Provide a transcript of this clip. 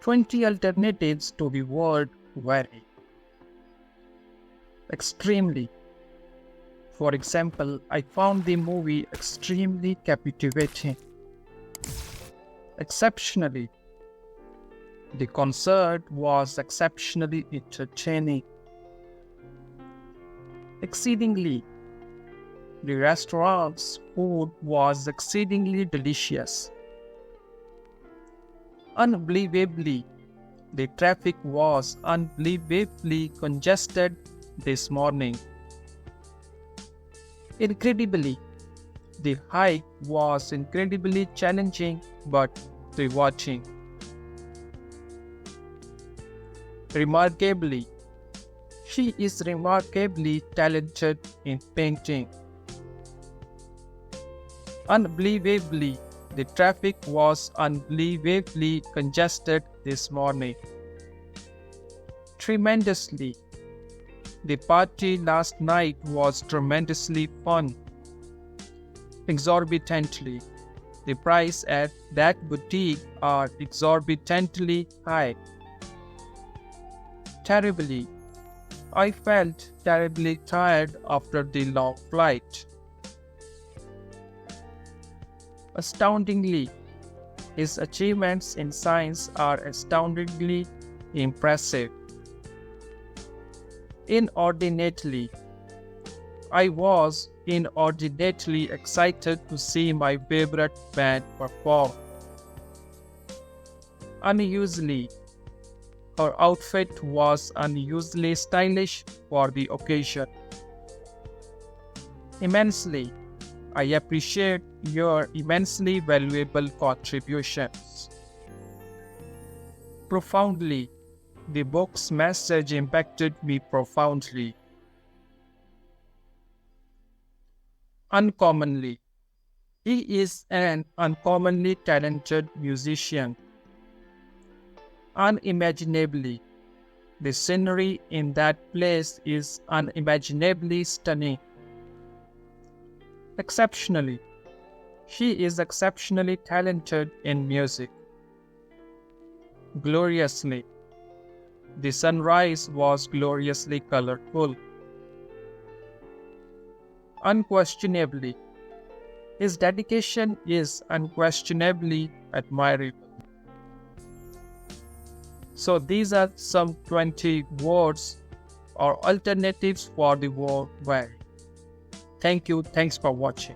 20 alternatives to the word very. Extremely. For example, I found the movie extremely captivating. Exceptionally. The concert was exceptionally entertaining. Exceedingly. The restaurant's food was exceedingly delicious. Unbelievably. The traffic was unbelievably congested this morning. Incredibly. The hike was incredibly challenging but rewarding. Remarkably. She is remarkably talented in painting. Unbelievably. The traffic was unbelievably congested this morning. Tremendously. The party last night was tremendously fun. Exorbitantly. The price at that boutique are exorbitantly high. Terribly. I felt terribly tired after the long flight. Astoundingly. His achievements in science are astoundingly impressive. Inordinately. I was inordinately excited to see my favorite band perform. Unusually. Her outfit was unusually stylish for the occasion. Immensely. I appreciate your immensely valuable contributions. Profoundly. The book's message impacted me profoundly. Uncommonly. He is an uncommonly talented musician. Unimaginably. The scenery in that place is unimaginably stunning. Exceptionally. She is exceptionally talented in music. Gloriously. The sunrise was gloriously colorful. Unquestionably. His dedication is unquestionably admirable. So these are some 20 words or alternatives for the word very. Thank you. Thanks for watching.